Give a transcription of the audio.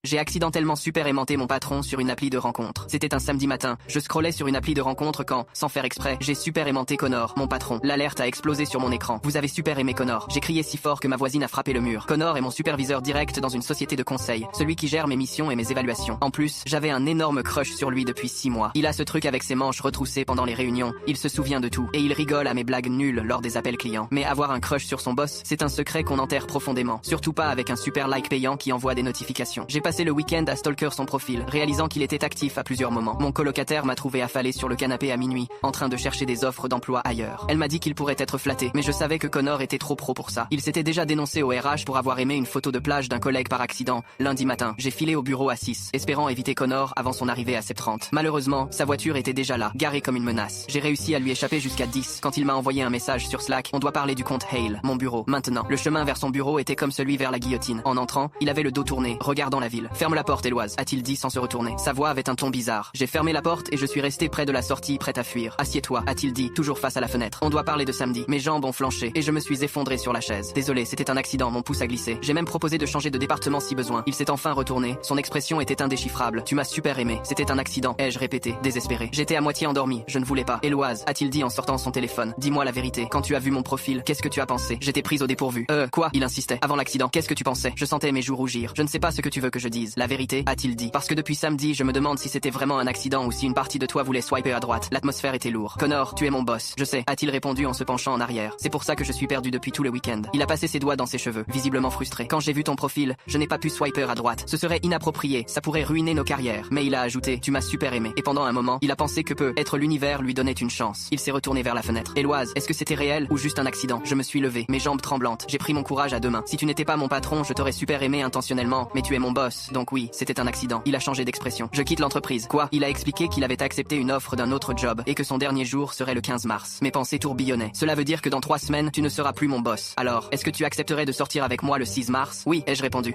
J'ai accidentellement super aimanté mon patron sur une appli de rencontre. C'était un samedi matin. Je scrollais sur une appli de rencontre quand, sans faire exprès, j'ai super aimanté Connor, mon patron. L'alerte a explosé sur mon écran. Vous avez super aimé Connor. J'ai crié si fort que ma voisine a frappé le mur. Connor est mon superviseur direct dans une société de conseil, celui qui gère mes missions et mes évaluations. En plus, j'avais un énorme crush sur lui depuis 6 mois. Il a ce truc avec ses manches retroussées pendant les réunions. Il se souvient de tout et il rigole à mes blagues nulles lors des appels clients. Mais avoir un crush sur son boss, c'est un secret qu'on enterre profondément. Surtout pas avec un super like payant qui envoie des notifications. J'ai passé le week-end à stalker son profil, réalisant qu'il était actif à plusieurs moments. Mon colocataire m'a trouvé affalé sur le canapé à minuit, en train de chercher des offres d'emploi ailleurs. Elle m'a dit qu'il pourrait être flatté, mais je savais que Connor était trop pro pour ça. Il s'était déjà dénoncé au RH pour avoir aimé une photo de plage d'un collègue par accident. Lundi matin, j'ai filé au bureau à 6, espérant éviter Connor avant son arrivée à 7h30. Malheureusement, sa voiture était déjà là, garée comme une menace. J'ai réussi à lui échapper jusqu'à 10 quand il m'a envoyé un message sur Slack. On doit parler du compte Hale, mon bureau. Maintenant, le chemin vers son bureau était comme celui vers la guillotine. En entrant, il avait le dos tourné, regardant la ville. Ferme la porte, Éloise, a-t-il dit sans se retourner. Sa voix avait un ton bizarre. J'ai fermé la porte et je suis resté près de la sortie, prête à fuir. Assieds-toi, a-t-il dit, toujours face à la fenêtre. On doit parler de samedi. Mes jambes ont flanché et je me suis effondré sur la chaise. Désolé, c'était un accident, mon pouce a glissé. J'ai même proposé de changer de département si besoin. Il s'est enfin retourné. Son expression était indéchiffrable. Tu m'as super aimé. C'était un accident, ai-je répété, désespéré. J'étais à moitié endormi. Je ne voulais pas. Éloise, a-t-il dit en sortant son téléphone. Dis-moi la vérité. Quand tu as vu mon profil, qu'est-ce que tu as pensé? J'étais prise au dépourvu. Quoi? Il insistait. Avant l'accident, qu'est-ce que tu pensais? Je sentais mes joues rougir. Je ne sais pas ce que tu veux que je dise. La vérité, a-t-il dit. Parce que depuis samedi, je me demande si c'était vraiment un accident ou si une partie de toi voulait swiper à droite. L'atmosphère était lourde. Connor, tu es mon boss. Je sais, a-t-il répondu en se penchant en arrière. C'est pour ça que je suis perdu depuis tout le week-end. Il a passé ses doigts dans ses cheveux, visiblement frustré. Quand j'ai vu ton profil, je n'ai pas pu swiper à droite. Ce serait inapproprié, ça pourrait ruiner nos carrières. Mais il a ajouté, tu m'as super aimé. Et pendant un moment, il a pensé que peut-être l'univers lui donnait une chance. Il s'est retourné vers la fenêtre. Éloise, est-ce que c'était réel ou juste un accident? Je me suis levé, mes jambes tremblantes. J'ai pris mon courage à deux mains. Si tu n'étais pas mon patron, je t'aurais super aimé intentionnellement, mais tu es mon boss. Donc oui, c'était un accident. Il a changé d'expression. Je quitte l'entreprise. Quoi? Il a expliqué qu'il avait accepté une offre d'un autre job et que son dernier jour serait le 15 mars. Mes pensées tourbillonnaient. Cela veut dire que dans 3 semaines, tu ne seras plus mon boss. Alors, est-ce que tu accepterais de sortir avec moi le 6 mars? Oui, ai-je répondu.